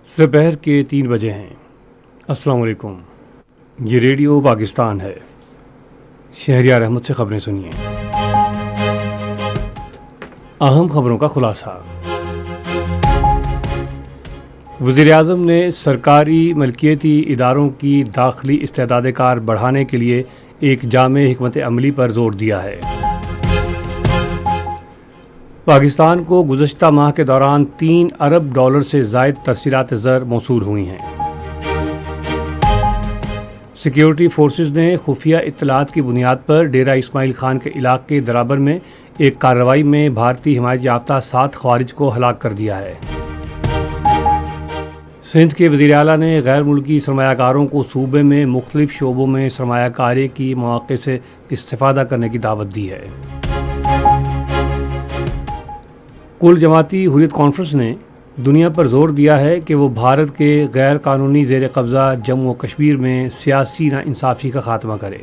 دوپہر کے 3 بجے ہیں۔ السلام علیکم، یہ ریڈیو پاکستان ہے۔ شہریار احمد سے خبریں سنیے۔ اہم خبروں کا خلاصہ۔ وزیر اعظم نے سرکاری ملکیتی اداروں کی داخلی استعداد کار بڑھانے کے لیے ایک جامع حکمت عملی پر زور دیا ہے۔ پاکستان کو گزشتہ ماہ کے دوران $3 ارب سے زائد ترسیلات زر موصول ہوئی ہیں۔ سیکیورٹی فورسز نے خفیہ اطلاعات کی بنیاد پر ڈیرہ اسماعیل خان کے علاقے درابر میں ایک کارروائی میں بھارتی حمایت یافتہ 7 خوارج کو ہلاک کر دیا ہے۔ سندھ کے وزیر اعلیٰ نے غیر ملکی سرمایہ کاروں کو صوبے میں مختلف شعبوں میں سرمایہ کاری کی مواقع سے استفادہ کرنے کی دعوت دی ہے۔ کل جماعتی حریت کانفرنس نے دنیا پر زور دیا ہے کہ وہ بھارت کے غیر قانونی زیر قبضہ جموں و کشمیر میں سیاسی ناانصافی کا خاتمہ کرے۔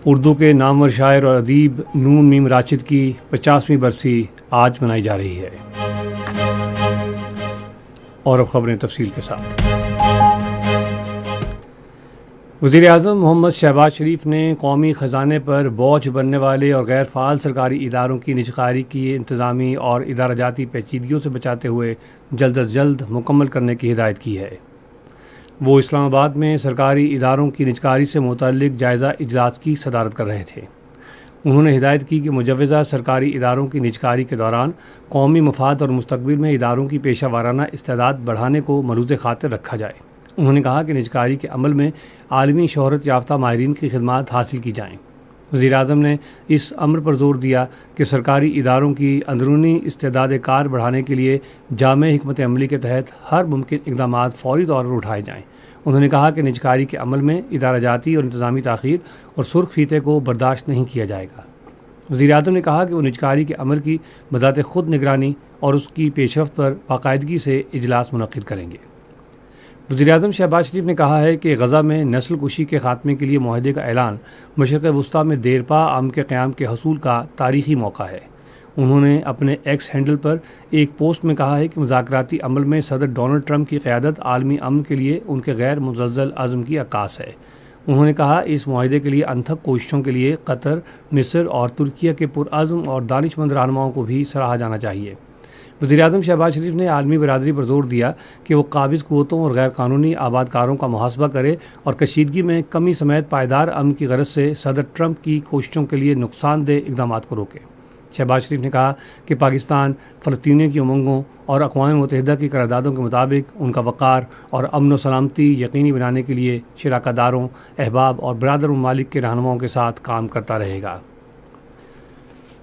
اردو کے نامور شاعر اور ادیب نون میم راشد کی 50ویں برسی آج منائی جا رہی ہے۔ اور اب خبریں تفصیل کے ساتھ۔ وزیر اعظم محمد شہباز شریف نے قومی خزانے پر بوجھ بننے والے اور غیر فعال سرکاری اداروں کی نجکاری کی انتظامی اور ادارہ جاتی پیچیدگیوں سے بچاتے ہوئے جلد از جلد مکمل کرنے کی ہدایت کی ہے۔ وہ اسلام آباد میں سرکاری اداروں کی نجکاری سے متعلق جائزہ اجلاس کی صدارت کر رہے تھے۔ انہوں نے ہدایت کی کہ مجوزہ سرکاری اداروں کی نجکاری کے دوران قومی مفاد اور مستقبل میں اداروں کی پیشہ ورانہ استعداد بڑھانے کو ملحوظ خاطر رکھا جائے۔ انہوں نے کہا کہ نجکاری کے عمل میں عالمی شہرت یافتہ ماہرین کی خدمات حاصل کی جائیں۔ وزیر اعظم نے اس امر پر زور دیا کہ سرکاری اداروں کی اندرونی استعداد کار بڑھانے کے لیے جامع حکمت عملی کے تحت ہر ممکن اقدامات فوری طور پر اٹھائے جائیں۔ انہوں نے کہا کہ نجکاری کے عمل میں ادارہ جاتی اور انتظامی تاخیر اور سرخ فیتے کو برداشت نہیں کیا جائے گا۔ وزیر اعظم نے کہا کہ وہ نجکاری کے عمل کی بذات خود نگرانی اور اس کی پیش رفت پر باقاعدگی سے اجلاس منعقد کریں گے۔ وزیر اعظم شہباز شریف نے کہا ہے کہ غزہ میں نسل کشی کے خاتمے کے لیے معاہدے کا اعلان مشرق وسطیٰ میں دیرپا امن کے قیام کے حصول کا تاریخی موقع ہے۔ انہوں نے اپنے ایکس ہینڈل پر ایک پوسٹ میں کہا ہے کہ مذاکراتی عمل میں صدر ڈونلڈ ٹرمپ کی قیادت عالمی امن کے لیے ان کے غیر مزلزل عزم کی عکاس ہے۔ انہوں نے کہا اس معاہدے کے لیے انتھک کوششوں کے لیے قطر، مصر اور ترکیہ کے پرعزم اور دانش مند رہنماؤں کو بھی سراہا جانا چاہیے۔ وزیر اعظم شہباز شریف نے عالمی برادری پر زور دیا کہ وہ قابض قوتوں اور غیر قانونی آباد کاروں کا محاسبہ کرے اور کشیدگی میں کمی سمیت پائیدار امن کی غرض سے صدر ٹرمپ کی کوششوں کے لیے نقصان دہ اقدامات کو روکے۔ شہباز شریف نے کہا کہ پاکستان فلسطینیوں کی امنگوں اور اقوام متحدہ کی قراردادوں کے مطابق ان کا وقار اور امن و سلامتی یقینی بنانے کے لیے شراکت داروں، احباب اور برادر ممالک کے رہنماؤں کے ساتھ کام کرتا رہے گا۔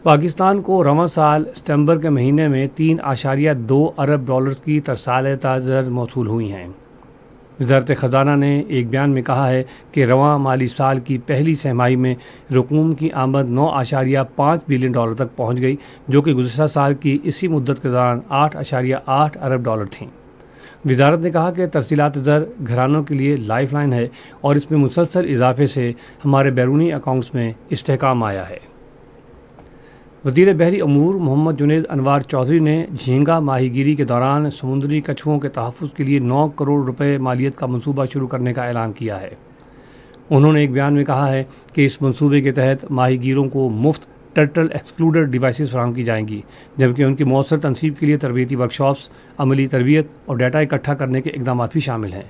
پاکستان کو رواں سال ستمبر کے مہینے میں $3.2 ارب کی ترسیلات زر موصول ہوئی ہیں۔ وزارت خزانہ نے ایک بیان میں کہا ہے کہ رواں مالی سال کی پہلی سہ ماہی میں رقوم کی آمد $9.5 بلین تک پہنچ گئی، جو کہ گزشتہ سال کی اسی مدت کے دوران $8.8 ارب تھیں۔ وزارت نے کہا کہ ترسیلات زر گھرانوں کے لیے لائف لائن ہے اور اس میں مسلسل اضافے سے ہمارے بیرونی اکاؤنٹس میں استحکام آیا ہے۔ وزیر بحری امور محمد جنید انوار چودھری نے جھینگا ماہی گیری کے دوران سمندری کچھوؤں کے تحفظ کے لیے $9 کروڑ مالیت کا منصوبہ شروع کرنے کا اعلان کیا ہے۔ انہوں نے ایک بیان میں کہا ہے کہ اس منصوبے کے تحت ماہی گیروں کو مفت ٹرٹل ایکسکلوڈر ڈیوائسز فراہم کی جائیں گی، جبکہ ان کی مؤثر تنصیب کے لیے تربیتی ورکشاپس، عملی تربیت اور ڈیٹا اکٹھا کرنے کے اقدامات بھی شامل ہیں۔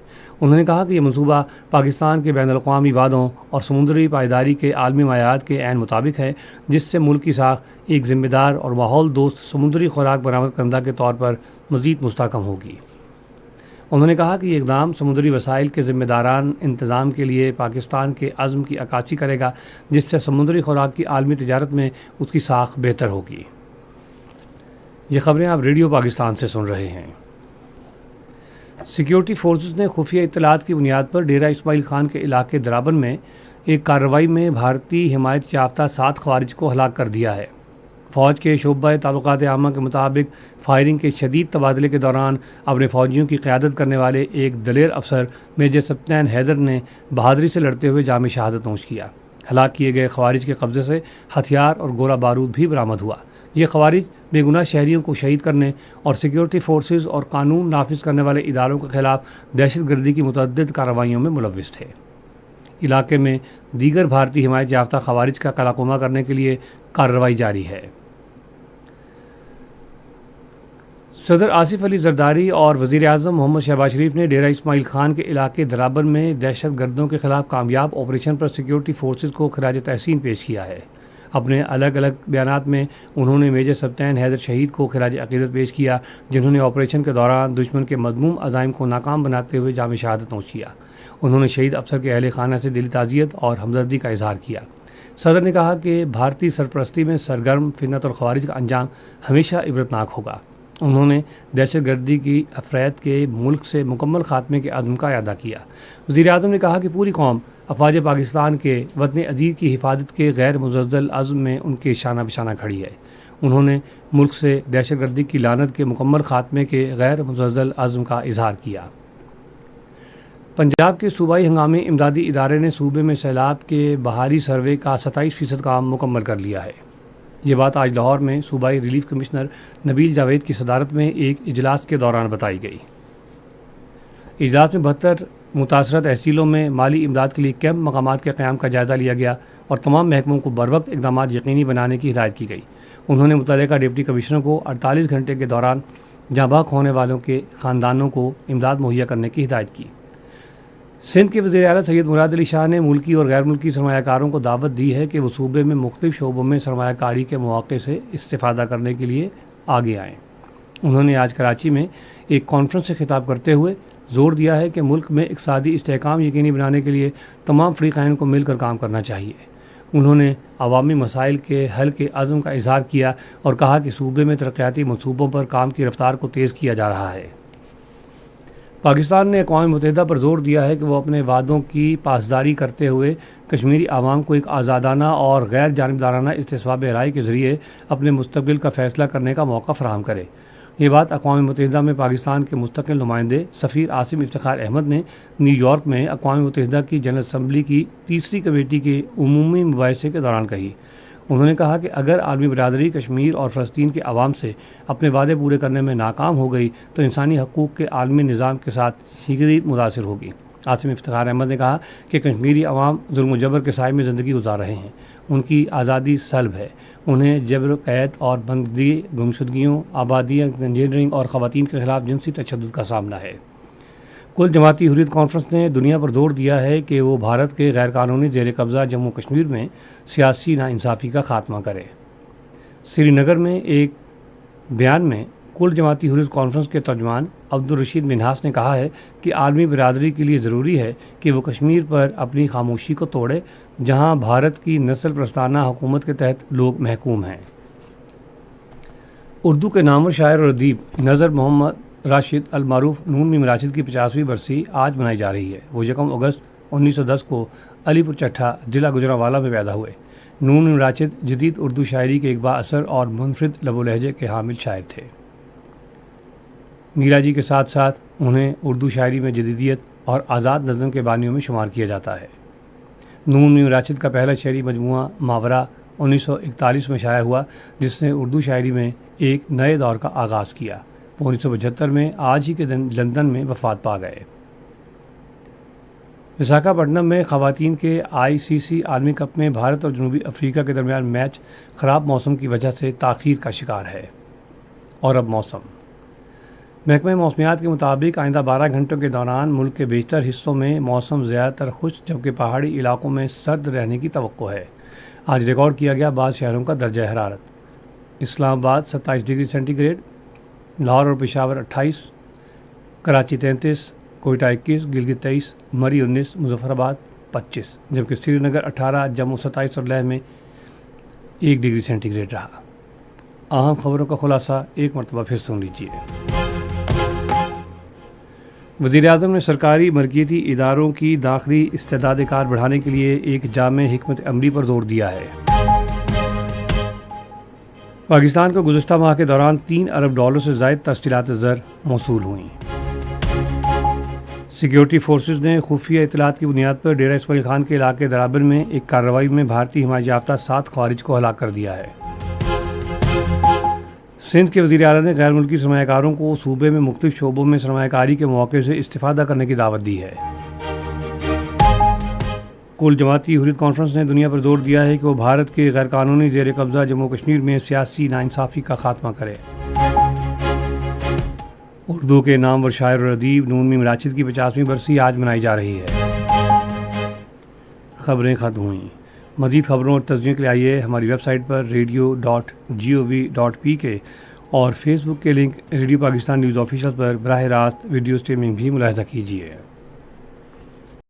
انہوں نے کہا کہ یہ منصوبہ پاکستان کے بین الاقوامی وعدوں اور سمندری پائیداری کے عالمی معیارات کے عین مطابق ہے، جس سے ملک کی ساکھ ایک ذمہ دار اور ماحول دوست سمندری خوراک برآمد کنندہ کے طور پر مزید مستحکم ہوگی۔ انہوں نے کہا کہ یہ اقدام سمندری وسائل کے ذمہ داران انتظام کے لیے پاکستان کے عزم کی عکاسی کرے گا، جس سے سمندری خوراک کی عالمی تجارت میں اس کی ساکھ بہتر ہوگی۔ یہ خبریں آپ ریڈیو پاکستان سے سن رہے ہیں۔ سیکیورٹی فورسز نے خفیہ اطلاعات کی بنیاد پر ڈیرہ اسماعیل خان کے علاقے درابر میں ایک کارروائی میں بھارتی حمایت یافتہ 7 خوارج کو ہلاک کر دیا ہے۔ فوج کے شعبہ تعلقات عامہ کے مطابق فائرنگ کے شدید تبادلے کے دوران اپنے فوجیوں کی قیادت کرنے والے ایک دلیر افسر میجر سپتین حیدر نے بہادری سے لڑتے ہوئے جام شہادت نوش کیا۔ ہلاک کیے گئے خوارج کے قبضے سے ہتھیار اور گولہ بارود بھی برآمد ہوا۔ یہ خوارج بے گناہ شہریوں کو شہید کرنے اور سیکیورٹی فورسز اور قانون نافذ کرنے والے اداروں کے خلاف دہشت گردی کی متعدد کارروائیوں میں ملوث تھے۔ علاقے میں دیگر بھارتی حمایت یافتہ خوارج کا قلع قمع کرنے کے لیے کارروائی جاری ہے۔ صدر آصف علی زرداری اور وزیر اعظم محمد شہباز شریف نے ڈیرہ اسماعیل خان کے علاقے درابر میں دہشت گردوں کے خلاف کامیاب آپریشن پر سیکیورٹی فورسز کو خراج تحسین پیش کیا ہے۔ اپنے الگ الگ بیانات میں انہوں نے میجر سبطین حیدر شہید کو خراج عقیدت پیش کیا، جنہوں نے آپریشن کے دوران دشمن کے مذموم عزائم کو ناکام بناتے ہوئے جام شہادت نوش کیا۔ انہوں نے شہید افسر کے اہل خانہ سے دلی تعزیت اور ہمدردی کا اظہار کیا۔ صدر نے کہا کہ بھارتی سرپرستی میں سرگرم فطنت اور خوارج کا انجام ہمیشہ عبرتناک ہوگا۔ انہوں نے دہشت گردی کی افریاد کے ملک سے مکمل خاتمے کے عزم کا اعادہ کیا۔ وزیر اعظم نے کہا کہ پوری قوم افواج پاکستان کے وطن عزیز کی حفاظت کے غیر مزلزل عزم میں ان کے شانہ بشانہ کھڑی ہے۔ انہوں نے ملک سے دہشت گردی کی لعنت کے مکمل خاتمے کے غیر مزلزل عزم کا اظہار کیا۔ پنجاب کے صوبائی ہنگامی امدادی ادارے نے صوبے میں سیلاب کے بہاری سروے کا 27% کام مکمل کر لیا ہے۔ یہ بات آج لاہور میں صوبائی ریلیف کمشنر نبیل جاوید کی صدارت میں ایک اجلاس کے دوران بتائی گئی۔ اجلاس میں 72 متاثرہ تحصیلوں میں مالی امداد کے لیے کیمپ مقامات کے قیام کا جائزہ لیا گیا اور تمام محکموں کو بروقت اقدامات یقینی بنانے کی ہدایت کی گئی۔ انہوں نے متعلقہ ڈپٹی کمشنر کو 48 گھنٹے کے دوران جاں بحق ہونے والوں کے خاندانوں کو امداد مہیا کرنے کی ہدایت کی۔ سندھ کے وزیر اعلیٰ سید مراد علی شاہ نے ملکی اور غیر ملکی سرمایہ کاروں کو دعوت دی ہے کہ وہ صوبے میں مختلف شعبوں میں سرمایہ کاری کے مواقع سے استفادہ کرنے کے لیے آگے آئیں۔ انہوں نے آج کراچی میں ایک کانفرنس سے خطاب کرتے ہوئے زور دیا ہے کہ ملک میں اقتصادی استحکام یقینی بنانے کے لیے تمام فریقین کو مل کر کام کرنا چاہیے۔ انہوں نے عوامی مسائل کے حل کے عزم کا اظہار کیا اور کہا کہ صوبے میں ترقیاتی منصوبوں پر کام کی رفتار کو تیز کیا جا رہا ہے۔ پاکستان نے اقوام متحدہ پر زور دیا ہے کہ وہ اپنے وعدوں کی پاسداری کرتے ہوئے کشمیری عوام کو ایک آزادانہ اور غیر جانبدارانہ استصواب رائے کے ذریعے اپنے مستقبل کا فیصلہ کرنے کا موقع فراہم کرے۔ یہ بات اقوام متحدہ میں پاکستان کے مستقل نمائندے سفیر عاصم افتخار احمد نے نیو یارک میں اقوام متحدہ کی جنرل اسمبلی کی تیسری کمیٹی کے عمومی مباحثے کے دوران کہی۔ انہوں نے کہا کہ اگر عالمی برادری کشمیر اور فلسطین کے عوام سے اپنے وعدے پورے کرنے میں ناکام ہو گئی تو انسانی حقوق کے عالمی نظام کے ساتھ شدید متاثر ہوگی۔ عاصم افتخار احمد نے کہا کہ کشمیری عوام ظلم و جبر کے سائے میں زندگی گزار رہے ہیں، ان کی آزادی سلب ہے، انہیں جبر قید اور بندی، گمشدگیوں، آبادی انجینئرنگ اور خواتین کے خلاف جنسی تشدد کا سامنا ہے۔ کل جماعتی حریت کانفرنس نے دنیا پر زور دیا ہے کہ وہ بھارت کے غیر قانونی زیر قبضہ جموں کشمیر میں سیاسی ناانصافی کا خاتمہ کرے۔ سری نگر میں ایک بیان میں کل جماعتی حریت کانفرنس کے ترجمان عبدالرشید منہاس نے کہا ہے کہ عالمی برادری کے لیے ضروری ہے کہ وہ کشمیر پر اپنی خاموشی کو توڑے، جہاں بھارت کی نسل پرستانہ حکومت کے تحت لوگ محکوم ہیں۔ اردو کے نامور شاعر اور ادیب نذر محمد راشد المعروف نون میم راشد کی 50ویں برسی آج منائی جا رہی ہے۔ وہ 1 اگست 1910 کو علی پور چٹھا ضلع گجرانوالہ میں پیدا ہوئے۔ نون میم راشد جدید اردو شاعری کے ایک با اثر اور منفرد لب و لہجے کے حامل شاعر تھے۔ میرا جی کے ساتھ ساتھ انہیں اردو شاعری میں جدیدیت اور آزاد نظم کے بانیوں میں شمار کیا جاتا ہے۔ نون میم راشد کا پہلا شعری مجموعہ ماورا 1941 میں شائع ہوا، جس نے اردو شاعری میں ایک نئے دور کا آغاز کیا۔ 1975 میں آج ہی کے دن لندن میں وفات پا گئے۔ وشاکھاپٹنم میں خواتین کے ICC عالمی کپ میں بھارت اور جنوبی افریقہ کے درمیان میچ خراب موسم کی وجہ سے تاخیر کا شکار ہے۔ اور اب موسم۔ محکمہ موسمیات کے مطابق آئندہ 12 گھنٹوں کے دوران ملک کے بیشتر حصوں میں موسم زیادہ تر خشک جبکہ پہاڑی علاقوں میں سرد رہنے کی توقع ہے۔ آج ریکارڈ کیا گیا بعض شہروں کا درجہ حرارت: اسلام آباد 27 ڈگری سینٹی گریڈ، لاہور اور پشاور 28، کراچی 33، کوئٹہ 21، گلگت 23، مری 19، مظفر آباد 25، جبکہ سری نگر 18، جموں 27 اور لیہ میں 1 ڈگری سینٹی گریڈ رہا۔ اہم خبروں کا خلاصہ ایک مرتبہ پھر سن لیجیے۔ وزیر اعظم نے سرکاری مرکزی اداروں کی داخلی استعداد کار بڑھانے کے لیے ایک جامع حکمت عملی پر زور دیا ہے۔ پاکستان کو گزشتہ ماہ کے دوران $3 ارب سے زائد ترسیلات زر موصول ہوئیں۔ سیکیورٹی فورسز نے خفیہ اطلاعات کی بنیاد پر ڈیرہ اسماعیل خان کے علاقے درابر میں ایک کارروائی میں بھارتی حمایت یافتہ 7 خوارج کو ہلاک کر دیا ہے۔ سندھ کے وزیر اعلیٰ نے غیر ملکی سرمایہ کاروں کو صوبے میں مختلف شعبوں میں سرمایہ کاری کے مواقع سے استفادہ کرنے کی دعوت دی ہے۔ کل جماعتی حریت کانفرنس نے دنیا پر زور دیا ہے کہ وہ بھارت کے غیر قانونی زیر قبضہ جموں کشمیر میں سیاسی ناانصافی کا خاتمہ کرے۔ اردو کے نامور شاعر اور ادیب نون میم راچد کی 50ویں برسی آج منائی جا رہی ہے۔ خبریں ختم ہوئیں۔ مزید خبروں اور تجزیوں کے لیے آئیے ہماری ویب سائٹ پر radio.gov.pk اور فیس بک کے link radio Pakistan news official پر براہ راست ویڈیو اسٹریمنگ بھی ملاحظہ کیجیے۔